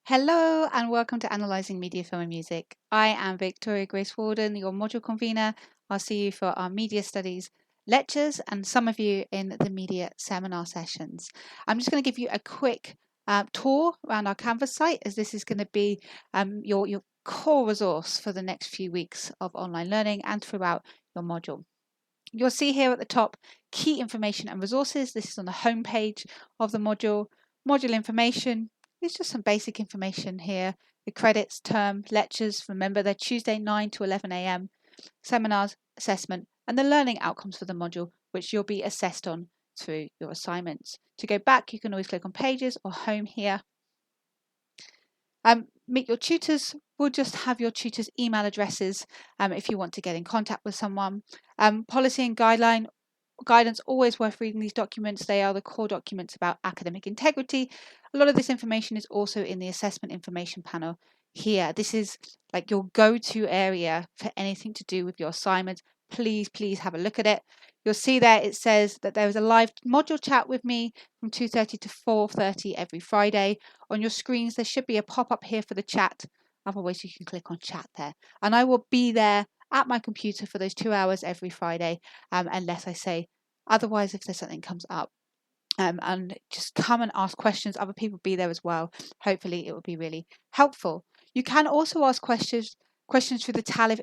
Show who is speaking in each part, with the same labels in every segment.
Speaker 1: Hello and welcome to Analysing Media, Film and Music. I am Victoria Grace Warden, your module convener. I'll see you for our media studies lectures and some of you in the media seminar sessions. I'm just going to give you a quick tour around our Canvas site, as this is going to be your core resource for the next few weeks of online learning and throughout your module. You'll see here at the top key information and resources. This is on the home page of the module. Module information is just some basic information here. The credits, term, lectures, remember they're Tuesday 9 to 11 a.m. Seminars, assessment, and the learning outcomes for the module, which you'll be assessed on through your assignments. To go back, you can always click on pages or home here. Meet your tutors. We'll just have your tutors' email addresses if you want to get in contact with someone. Policy and guidance, always worth reading these documents. They are the core documents about academic integrity. A lot of this information is also in the assessment information panel here. This is like your go-to area for anything to do with your assignments. Please have a look at it. You'll see there it says that there is a live module chat with me from 2:30 to 4:30 every Friday. On your screens there should be a pop-up here for the chat. Otherwise you can click on chat there. And I will be there at my computer for those 2 hours every Friday, unless I say otherwise if there's something comes up. And just come and ask questions. Other people be there as well. Hopefully it will be really helpful. You can also ask questions through the Talis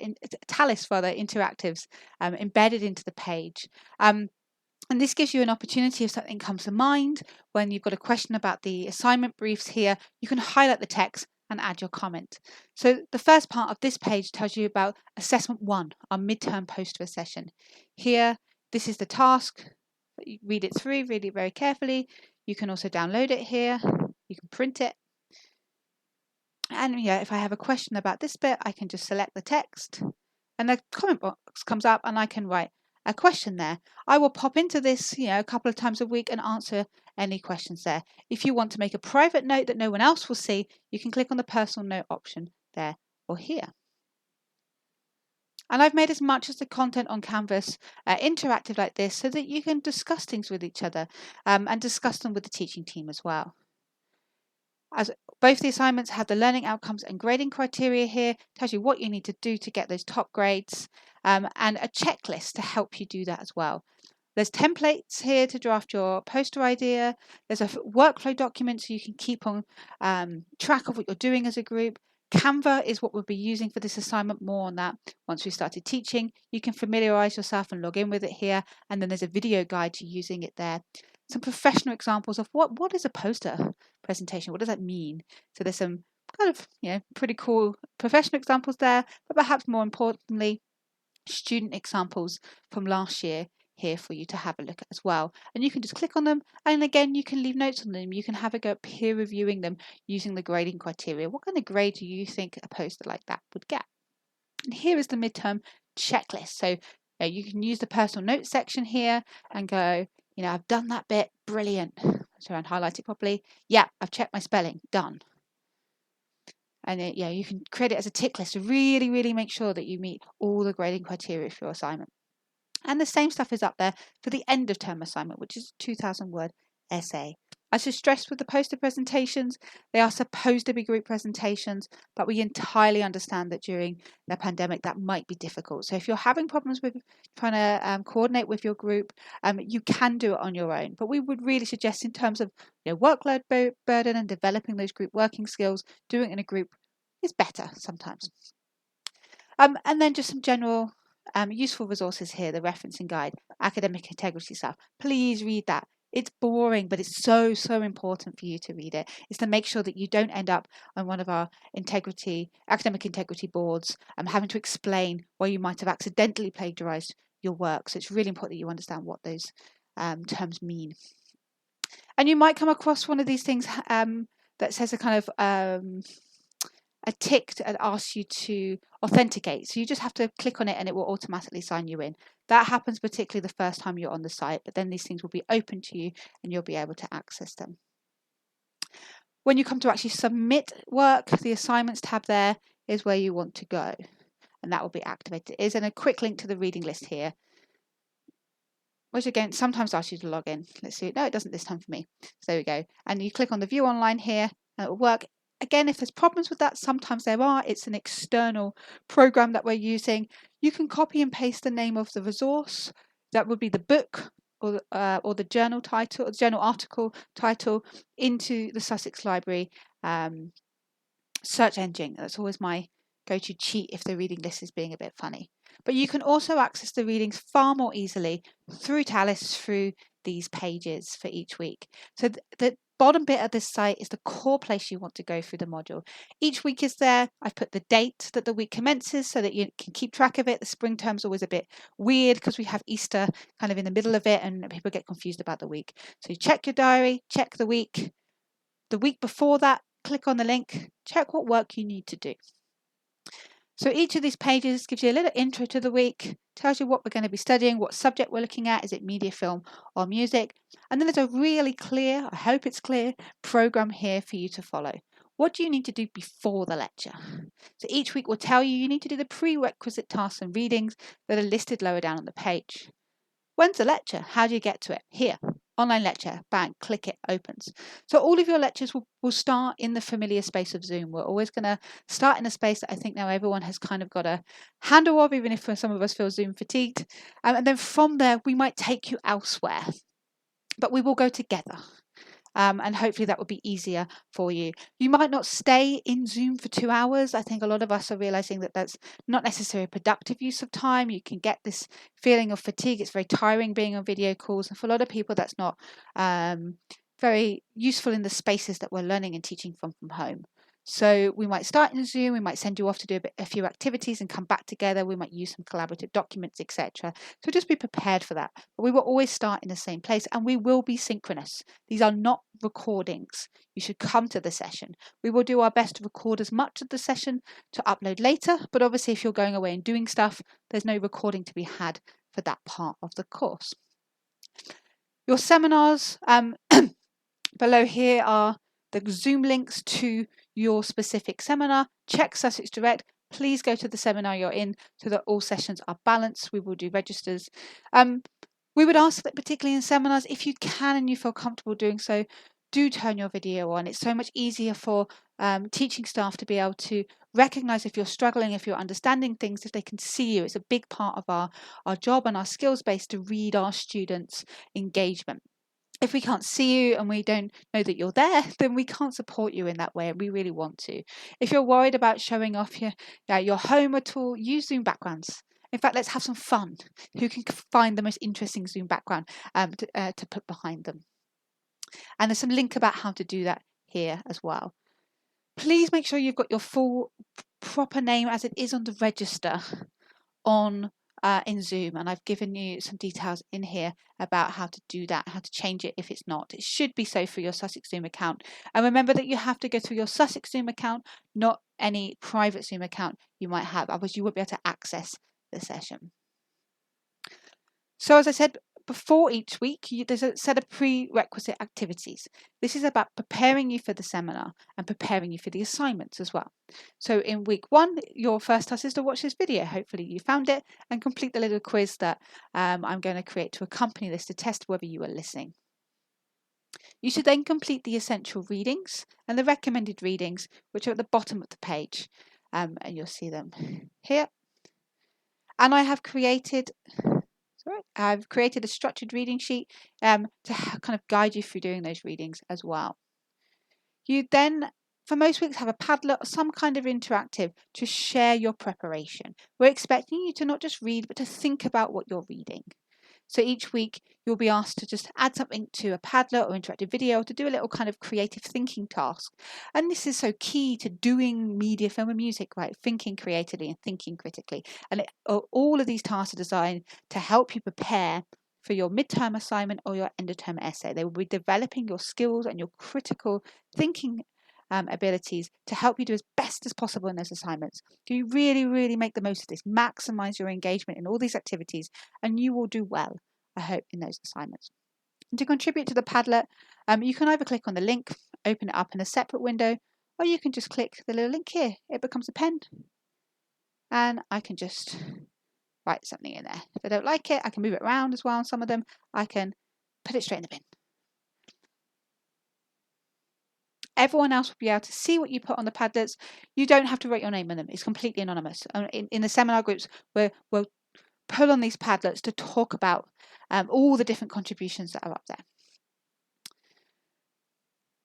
Speaker 1: interactives embedded into the page. And this gives you an opportunity if something comes to mind when you've got a question about the assignment briefs here, you can highlight the text and add your comment. So the first part of this page tells you about assessment 1, our midterm poster session. Here, this is the task. You read it through, read it very carefully. You can also download it here. You can print it. And if I have a question about this bit, I can just select the text and the comment box comes up and I can write a question there. I will pop into this, a couple of times a week and answer any questions there. If you want to make a private note that no one else will see, you can click on the personal note option there or here. And I've made as much as the content on Canvas interactive like this so that you can discuss things with each other and discuss them with the teaching team as well. As both the assignments have the learning outcomes and grading criteria here, tells you what you need to do to get those top grades, and a checklist to help you do that as well. There's templates here to draft your poster idea. There's a workflow document so you can keep on track of what you're doing as a group. Canva is what we'll be using for this assignment. More on that once we started teaching. You can familiarize yourself and log in with it here. And then there's a video guide to using it there. Some professional examples of what is a poster presentation? What does that mean? So there's some kind of pretty cool professional examples there, but perhaps more importantly, student examples from last year here for you to have a look at as well. And you can just click on them, and again you can leave notes on them. You can have a go at peer reviewing them using the grading criteria. What kind of grade do you think a poster like that would get? And here is the midterm checklist. So you can use the personal notes section here and go, I've done that bit, brilliant. So and highlight it properly. Yeah, I've checked my spelling, done. And you can create it as a tick list to really make sure that you meet all the grading criteria for your assignment. And the same stuff is up there for the end of term assignment, which is a 2,000 word essay. I should stress with the poster presentations, they are supposed to be group presentations, but we entirely understand that during the pandemic that might be difficult. So if you're having problems with trying to coordinate with your group, you can do it on your own. But we would really suggest, in terms of workload burden and developing those group working skills, doing it in a group is better sometimes. And then just some general useful resources here, the referencing guide, academic integrity stuff. Please read that. It's boring, but it's so important for you to read it. It's to make sure that you don't end up on one of our academic integrity boards having to explain why you might have accidentally plagiarized your work. So it's really important that you understand what those terms mean. And you might come across one of these things that says a kind of a tick that asks you to authenticate. So you just have to click on it and it will automatically sign you in. That happens particularly the first time you're on the site, but then these things will be open to you and you'll be able to access them. When you come to actually submit work, the assignments tab there is where you want to go, and that will be activated. It is in a quick link to the reading list here, which again sometimes asks you to log in. Let's see. No, it doesn't this time for me. So there we go. And you click on the view online here and it will work again, if there's problems with that, sometimes there are, it's an external program that we're using. You can copy and paste the name of the resource. That would be the book or the journal title, or the journal article title, into the Sussex Library search engine. That's always my go-to cheat if the reading list is being a bit funny. But you can also access the readings far more easily through Tallis, through these pages for each week. So the bottom bit of this site is the core place you want to go through the module. Each week is there. I've put the date that the week commences so that you can keep track of it. The spring term's always a bit weird because we have Easter kind of in the middle of it and people get confused about the week. So you check your diary, check the week. The week before that, click on the link, check what work you need to do. So each of these pages gives you a little intro to the week, tells you what we're going to be studying, what subject we're looking at, is it media, film or music, and then there's a really clear, I hope it's clear, program here for you to follow. What do you need to do before the lecture? So each week will tell you need to do the prerequisite tasks and readings that are listed lower down on the page. When's the lecture? How do you get to it? Here. Online lecture, bang, click it, opens. So all of your lectures will start in the familiar space of Zoom. We're always going to start in a space that I think now everyone has kind of got a handle of, even if some of us feel Zoom fatigued. And then from there, we might take you elsewhere, but we will go together. And hopefully that will be easier for you. You might not stay in Zoom for 2 hours. I think a lot of us are realizing that that's not necessarily a productive use of time. You can get this feeling of fatigue. It's very tiring being on video calls. And for a lot of people, that's not very useful in the spaces that we're learning and teaching from home. So we might start in Zoom, we might send you off to do a few activities and come back together. We might use some collaborative documents, etc. So just be prepared for that. But we will always start in the same place and we will be synchronous. These are not recordings. You should come to the session. We will do our best to record as much of the session to upload later, but obviously if you're going away and doing stuff, there's no recording to be had for that part of the course. Your seminars, below here are the Zoom links to your specific seminar. Check Sussex Direct. Please go to the seminar you're in so that all sessions are balanced. We will do registers. We would ask that particularly in seminars, if you can and you feel comfortable doing so, do turn your video on. It's so much easier for teaching staff to be able to recognize if you're struggling, if you're understanding things, if they can see you. It's a big part of our job and our skills base to read our students' engagement. If we can't see you and we don't know that you're there, then we can't support you in that way, and we really want to. If you're worried about showing off your home at all, use Zoom backgrounds. In fact, let's have some fun. Who can find the most interesting Zoom background to put behind them? And there's some link about how to do that here as well. Please make sure you've got your full proper name as it is on the register on in Zoom, and I've given you some details in here about how to do that, how to change it if it's not. It should be so for your Sussex Zoom account. And remember that you have to go through your Sussex Zoom account, not any private Zoom account you might have, otherwise you won't be able to access the session. So as I said, before each week, there's a set of prerequisite activities. This is about preparing you for the seminar and preparing you for the assignments as well. So in week 1, your first task is to watch this video. Hopefully you found it and complete the little quiz that I'm going to create to accompany this to test whether you are listening. You should then complete the essential readings and the recommended readings, which are at the bottom of the page, and you'll see them here. And I've created a structured reading sheet to kind of guide you through doing those readings as well. You then, for most weeks, have a Padlet or some kind of interactive to share your preparation. We're expecting you to not just read, but to think about what you're reading. So each week you'll be asked to just add something to a Padlet or interactive video to do a little kind of creative thinking task. And this is so key to doing media, film and music, right? Thinking creatively and thinking critically. And all of these tasks are designed to help you prepare for your midterm assignment or your end of term essay. They will be developing your skills and your critical thinking abilities to help you do as best as possible in those assignments. Do you really, really make the most of this? Maximize your engagement in all these activities and you will do well, I hope, in those assignments. And to contribute to the Padlet, you can either click on the link, open it up in a separate window, or you can just click the little link here. It becomes a pen and I can just write something in there. If I don't like it, I can move it around as well. On some of them, I can put it straight in the bin. Everyone else will be able to see what you put on the Padlets. You don't have to write your name on them. It's completely anonymous. In the seminar groups, we'll pull on these Padlets to talk about all the different contributions that are up there.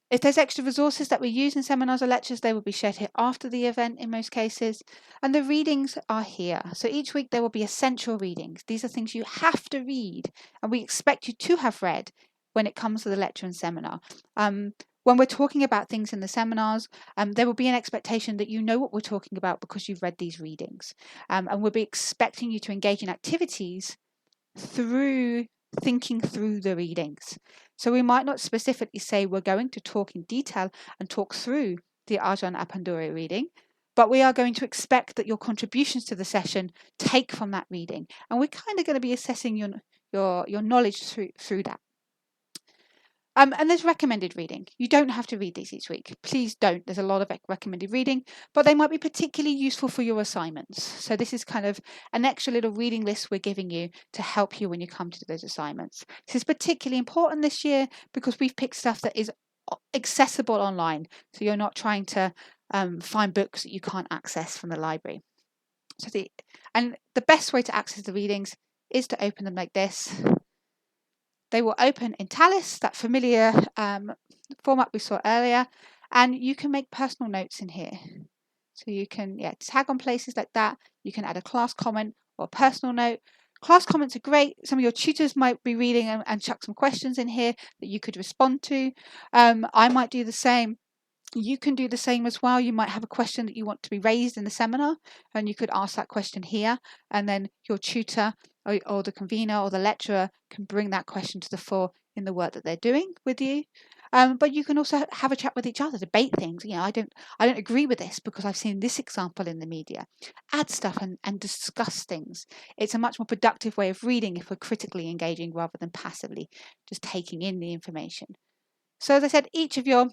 Speaker 1: If there's extra resources that we use in seminars or lectures, they will be shared here after the event in most cases. And the readings are here. So each week there will be essential readings. These are things you have to read, and we expect you to have read when it comes to the lecture and seminar. When we're talking about things in the seminars, there will be an expectation that you know what we're talking about because you've read these readings. And we'll be expecting you to engage in activities through thinking through the readings. So we might not specifically say we're going to talk in detail and talk through the Ajahn Apandura reading, but we are going to expect that your contributions to the session take from that reading. And we're kind of going to be assessing your knowledge through that. And there's recommended reading. You don't have to read these each week. Please don't. There's a lot of recommended reading, but they might be particularly useful for your assignments. So this is kind of an extra little reading list we're giving you to help you when you come to those assignments. This is particularly important this year because we've picked stuff that is accessible online. So you're not trying to find books that you can't access from the library. And the best way to access the readings is to open them like this. They will open in Tallis, that familiar format we saw earlier, and you can make personal notes in here. So you can tag on places like that. You can add a class comment or a personal note. Class comments are great. Some of your tutors might be reading and chuck some questions in here that you could respond to. I might do the same. You can do the same as well. You might have a question that you want to be raised in the seminar, and you could ask that question here, and then your tutor or the convener or the lecturer can bring that question to the fore in the work that they're doing with you. But you can also have a chat with each other, debate things. I don't agree with this because I've seen this example in the media. Add stuff and discuss things. It's a much more productive way of reading if we're critically engaging rather than passively just taking in the information. So as I said, each of your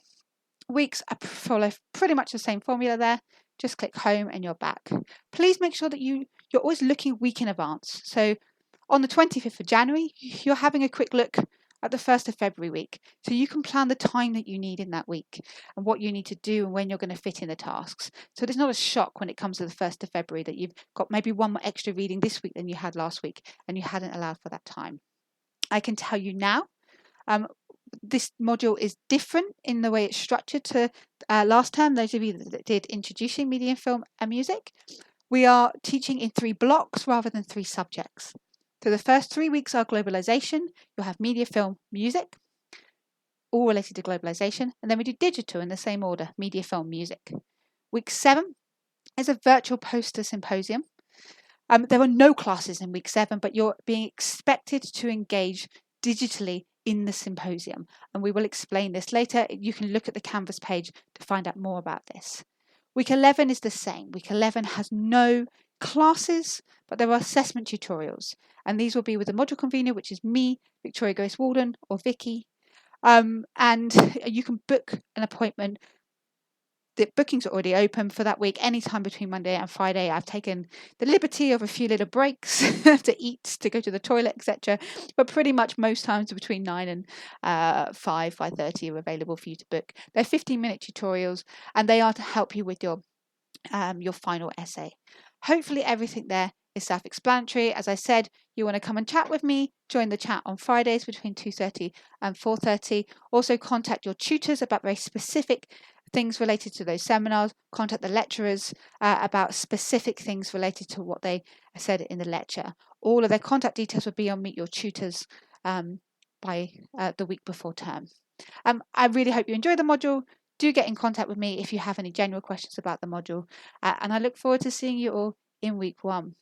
Speaker 1: weeks follow pretty much the same formula there. Just click home and you're back. Please make sure that you're always looking a week in advance. So on the 25th of January, you're having a quick look at the 1st of February week. So you can plan the time that you need in that week and what you need to do and when you're going to fit in the tasks. So it's not a shock when it comes to the 1st of February that you've got maybe one more extra reading this week than you had last week and you hadn't allowed for that time. I can tell you now, this module is different in the way it's structured to last term. Those of you that did Introducing Media, Film and Music, we are teaching in 3 blocks rather than 3 subjects. So the first 3 weeks are globalization. You'll have media, film, music, all related to globalization. And then we do digital in the same order, media, film, music. Week 7 is a virtual poster symposium. There are no classes in week 7, but you're being expected to engage digitally in the symposium, and we will explain this later. You can look at the Canvas page to find out more about this. Week 11 is the same. Week 11 has no classes, but there are assessment tutorials, and these will be with the module convener, which is me, Victoria Grace Walden, or Vicky, and you can book an appointment. The bookings are already open for that week, anytime between Monday and Friday. I've taken the liberty of a few little breaks to eat, to go to the toilet, etc. But pretty much most times between 9 and 5:30 are available for you to book. They're 15-minute tutorials, and they are to help you with your final essay. Hopefully everything there is self-explanatory. As I said, you want to come and chat with me, join the chat on Fridays between 2:30 and 4:30. Also contact your tutors about very specific things related to those seminars. Contact the lecturers about specific things related to what they said in the lecture. All of their contact details will be on Meet Your Tutors by the week before term. I really hope you enjoy the module. Do get in contact with me if you have any general questions about the module. And I look forward to seeing you all in week 1.